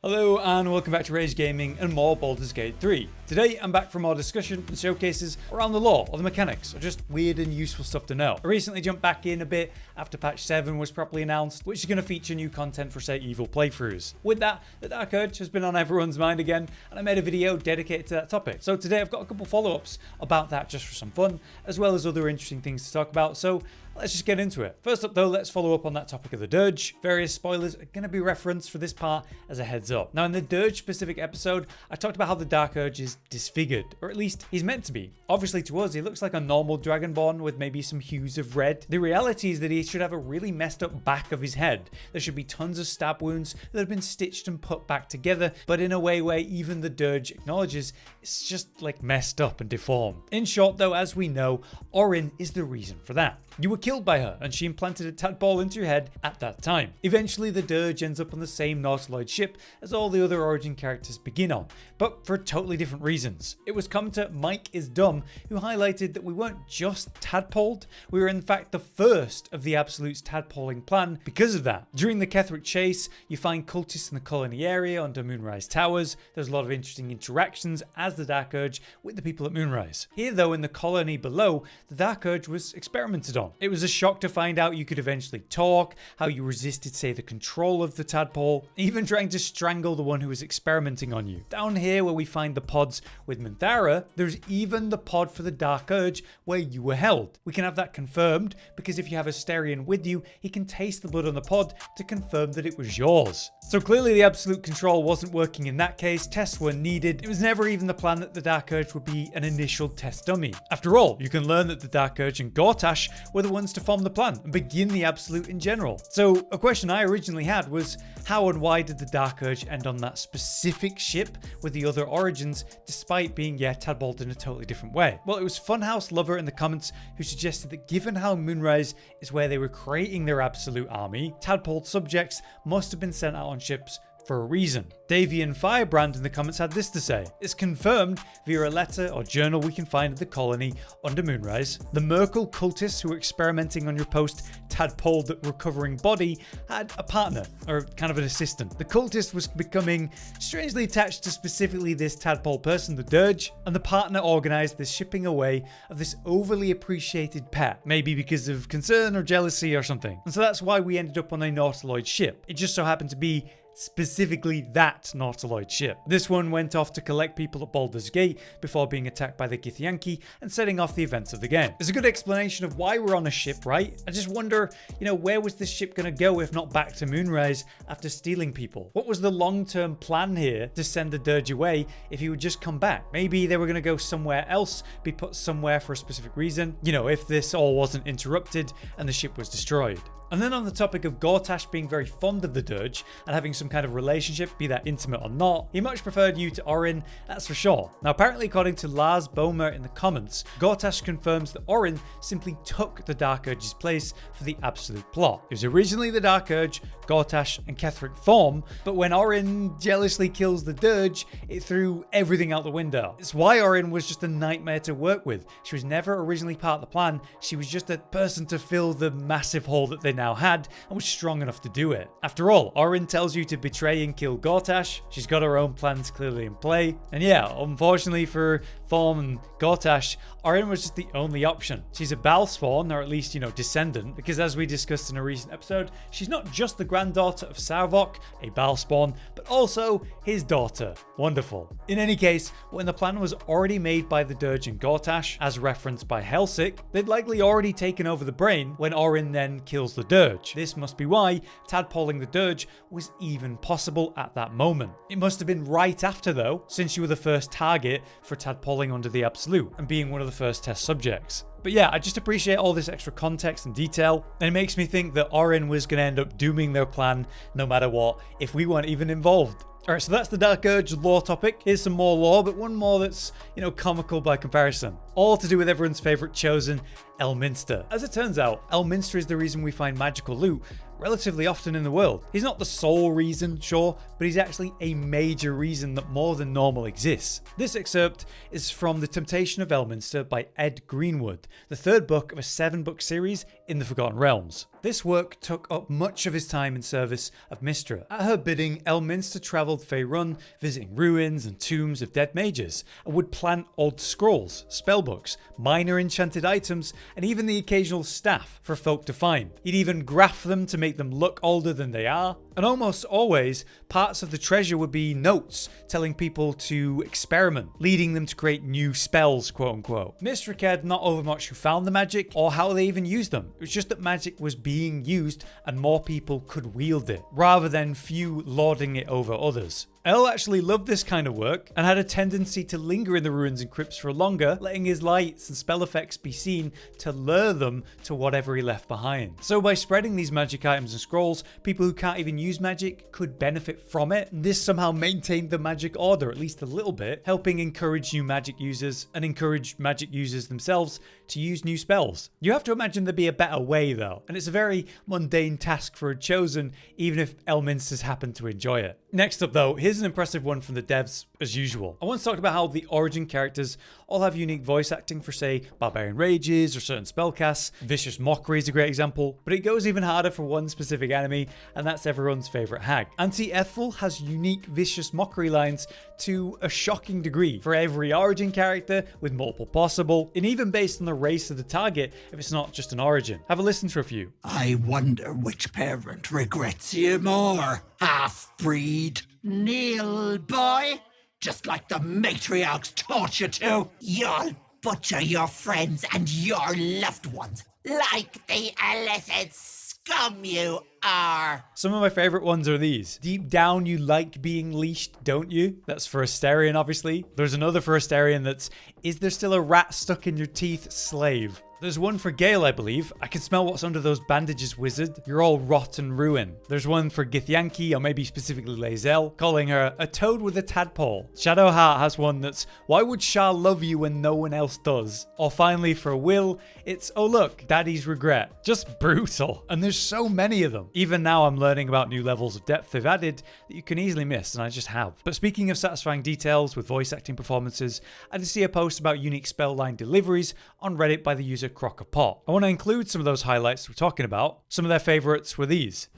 Hello and welcome back to Rage Gaming and more Baldurs Gate 3. Today I'm back for more discussion and showcases around the lore or the mechanics or just weird and useful stuff to know. I recently jumped back in a bit after patch 7 was properly announced, which is going to feature new content for say evil playthroughs. With that, the Dark Urge has been on everyone's mind again and I made a video dedicated to that topic. So today I've got a couple follow-ups about that just for some fun, as well as other interesting things to talk about. So let's just get into it. First up though, let's follow up on that topic of the Durge. Various spoilers are going to be referenced for this part as a heads up. Now in the Durge specific episode, I talked about how the Dark Urge is disfigured, or at least he's meant to be. Obviously to us, he looks like a normal dragonborn with maybe some hues of red. The reality is that he should have a really messed up back of his head. There should be tons of stab wounds that have been stitched and put back together, but in a way where even the Durge acknowledges it's just like messed up and deformed. In short though, as we know, Orin is the reason for that. You were killed by her and she implanted a tadpole into your head at that time. Eventually the Durge ends up on the same Nautiloid ship as all the other Origin characters begin on, but for totally different reasons. It was commenter Mike is Dumb who highlighted that we weren't just tadpoled, we were in fact the first of the Absolute's tadpoling plan because of that. During the Cleric chase, you find cultists in the colony area under Moonrise Towers. There's a lot of interesting interactions as the Dark Urge with the people at Moonrise. Here though, in the colony below, the Dark Urge was experimented on. It was a shock to find out you could eventually talk, how you resisted say the control of the tadpole, even trying to strangle the one who was experimenting on you. Down here where we find the pods with Minthara, there's even the pod for the Dark Urge where you were held. We can have that confirmed because if you have Asterion with you, he can taste the blood on the pod to confirm that it was yours. So clearly the absolute control wasn't working in that case, tests were needed. It was never even the plan that the Dark Urge would be an initial test dummy. After all, you can learn that the Dark Urge and Greataxe were the ones to form the plan and begin the absolute in general. So a question I originally had was how and why did the Dark Urge end on that specific ship with the other origins despite being tadpoled in a totally different way? Well, it was Funhouse Lover in the comments who suggested that given how Moonrise is where they were creating their absolute army, tadpoled subjects must have been sent out on ships for a reason. Davian Firebrand in the comments had this to say: it's confirmed via a letter or journal we can find at the colony under Moonrise. The Merkel cultists who were experimenting on your post tadpoled recovering body had a partner, or kind of an assistant. The cultist was becoming strangely attached to specifically this tadpole person, the Durge, and the partner organized this shipping away of this overly appreciated pet, maybe because of concern or jealousy or something. And so that's why we ended up on a Nautiloid ship. It just so happened to be specifically that Nautiloid ship. This one went off to collect people at Baldurs Gate before being attacked by the Githyanki and setting off the events of the game. It's a good explanation of why we're on a ship, right? I just wonder, where was this ship going to go if not back to Moonrise after stealing people? What was the long-term plan here to send the Durge away if he would just come back? Maybe they were going to go somewhere else, be put somewhere for a specific reason, if this all wasn't interrupted and the ship was destroyed. And then on the topic of Greataxe being very fond of the Durge and having some kind of relationship, be that intimate or not, he much preferred you to Orin, that's for sure. Now apparently according to Lars Bomer in the comments, Greataxe confirms that Orin simply took the Dark Urge's place for the absolute plot. It was originally the Dark Urge, Greataxe and Cleric form, but when Orin jealously kills the Durge, it threw everything out the window. It's why Orin was just a nightmare to work with. She was never originally part of the plan, she was just a person to fill the massive hole that they now had and was strong enough to do it. After all, Orin tells you to betray and kill Greataxe. She's got her own plans clearly in play. And unfortunately for Form and Greataxe, Orin was just the only option. She's a bhaalspawn, or at least, descendant, because as we discussed in a recent episode, she's not just the granddaughter of Sarvok, a bhaalspawn, but also his daughter. Wonderful. In any case, when the plan was already made by the Durge and Greataxe, as referenced by Helsik, they'd likely already taken over the brain when Orin then kills the Durge. This must be why tadpoling the Durge was even possible at that moment. It must have been right after though, since you were the first target for tadpoling under the Absolute and being one of the first test subjects. But I just appreciate all this extra context and detail, and it makes me think that Orin was going to end up dooming their plan no matter what if we weren't even involved. Alright, so that's the Dark Urge lore topic. Here's some more lore, but one more that's, comical by comparison. All to do with everyone's favourite chosen, Elminster. As it turns out, Elminster is the reason we find magical loot relatively often in the world. He's not the sole reason, sure, but he's actually a major reason that more than normal exists. This excerpt is from The Temptation of Elminster by Ed Greenwood, the third book of a 7-book series in the Forgotten Realms. This work took up much of his time in service of Mystra. At her bidding, Elminster travelled Faerun, visiting ruins and tombs of dead mages, and would plant odd scrolls, spellbooks, minor enchanted items, and even the occasional staff for folk to find. He'd even graph them to make them look older than they are, and almost always, parts of the treasure would be notes telling people to experiment, leading them to create new spells, quote unquote. Mystra cared not over much who found the magic or how they even used them. It was just that magic was being used and more people could wield it, rather than few lording it over others. El actually loved this kind of work and had a tendency to linger in the ruins and crypts for longer, letting his lights and spell effects be seen to lure them to whatever he left behind. So by spreading these magic items and scrolls, people who can't even use magic could benefit from it. This somehow maintained the magic order at least a little bit, helping encourage new magic users and encourage magic users themselves to use new spells. You have to imagine there'd be a better way though, and it's a very mundane task for a chosen, even if Elminsters happen to enjoy it. Next up though, here's an impressive one from the devs as usual. I once talked about how the origin characters all have unique voice acting for say barbarian rages or certain spellcasts. Vicious Mockery is a great example, but it goes even harder for one specific enemy, and that's everyone's favourite hag. Auntie Ethal has unique Vicious Mockery lines to a shocking degree for every origin character, with multiple possible, and even based on the race of the target if it's not just an origin. Have a listen to a few. I wonder which parent regrets you more. Half-breed, Neil boy? Just like the matriarchs taught you to. You'll butcher your friends and your loved ones like the illicit scum you are. Some of my favourite ones are these. Deep down you like being leashed, don't you? That's for Asterion, obviously. There's another for Asterion that's, is there still a rat stuck in your teeth, slave? There's one for Gale, I believe. I can smell what's under those bandages, wizard. You're all rot and ruin. There's one for Githyanki, or maybe specifically Lae'zel, calling her a toad with a tadpole. Shadowheart has one that's, why would Shah love you when no one else does? Or finally for Will, it's, oh look, daddy's regret. Just brutal. And there's so many of them. Even now I'm learning about new levels of depth they've added that you can easily miss, and I just have. But speaking of satisfying details with voice acting performances, I did see a post about unique spell line deliveries on Reddit by the user Crockapot. I want to include some of those highlights we're talking about. Some of their favorites were these.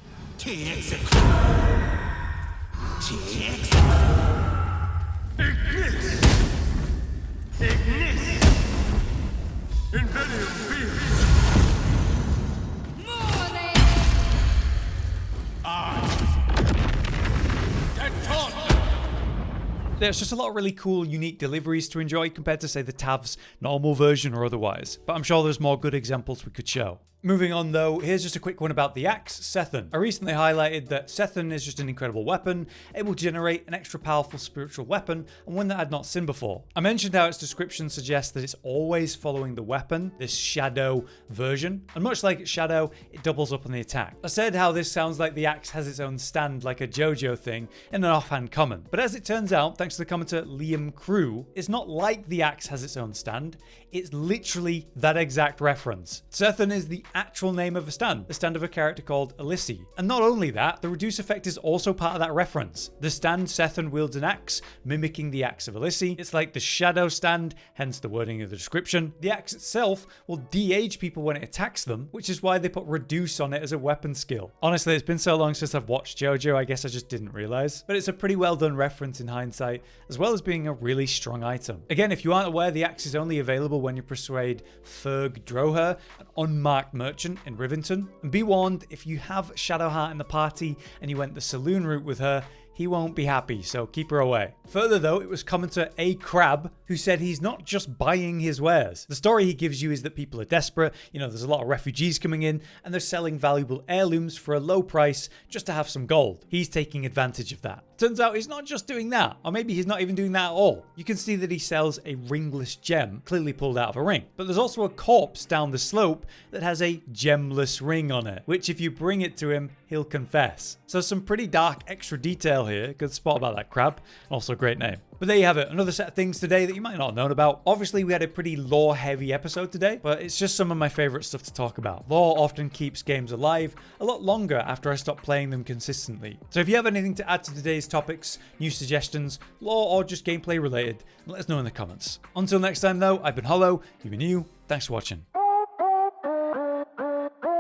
There's just a lot of really cool, unique deliveries to enjoy compared to, say, the Tav's normal version or otherwise. But I'm sure there's more good examples we could show. Moving on though, here's just a quick one about the axe, Sethan. I recently highlighted that Sethan is just an incredible weapon, able to generate an extra powerful spiritual weapon, and one that I'd not seen before. I mentioned how its description suggests that it's always following the weapon, this shadow version, and much like its shadow, it doubles up on the attack. I said how this sounds like the axe has its own stand like a JoJo thing in an offhand comment, but as it turns out, thanks to the commenter Liam Crew, it's not like the axe has its own stand, it's literally that exact reference. Sethan is the actual name of a stand, the stand of a character called Elyssi. And not only that, the reduce effect is also part of that reference. The stand Sethan wields an axe, mimicking the axe of Elyssi. It's like the shadow stand, hence the wording of the description. The axe itself will de-age people when it attacks them, which is why they put reduce on it as a weapon skill. Honestly, it's been so long since I've watched JoJo, I guess I just didn't realize. But it's a pretty well done reference in hindsight, as well as being a really strong item. Again, if you aren't aware, the axe is only available when you persuade Ferg Droher, an unmarked merchant in Rivington. And be warned, if you have Shadowheart in the party and you went the saloon route with her, he won't be happy, so keep her away. Further though, it was commenter A Crab who said he's not just buying his wares. The story he gives you is that people are desperate, you know, there's a lot of refugees coming in, and they're selling valuable heirlooms for a low price just to have some gold. He's taking advantage of that. Turns out he's not just doing that, or maybe he's not even doing that at all. You can see that he sells a ringless gem, clearly pulled out of a ring. But there's also a corpse down the slope that has a gemless ring on it, which if you bring it to him, he'll confess. So some pretty dark extra detail here. Good spot about that crab. Also a great name. But there you have it, another set of things today that you might not have known about. Obviously, we had a pretty lore-heavy episode today, but it's just some of my favorite stuff to talk about. Lore often keeps games alive a lot longer after I stop playing them consistently. So if you have anything to add to today's topics, new suggestions, lore or just gameplay related, let us know in the comments. Until next time though, I've been Hollow, you've been you, thanks for watching.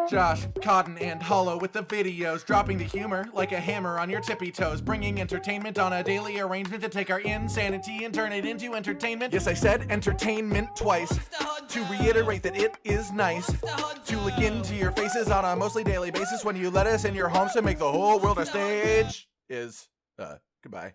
Josh, Cotton, and Hollow with the videos, dropping the humor like a hammer on your tippy toes, bringing entertainment on a daily arrangement to take our insanity and turn it into entertainment. Yes, I said entertainment twice, to reiterate that it is nice to look into your faces on a mostly daily basis when you let us in your homes to make the whole world a stage. Goodbye.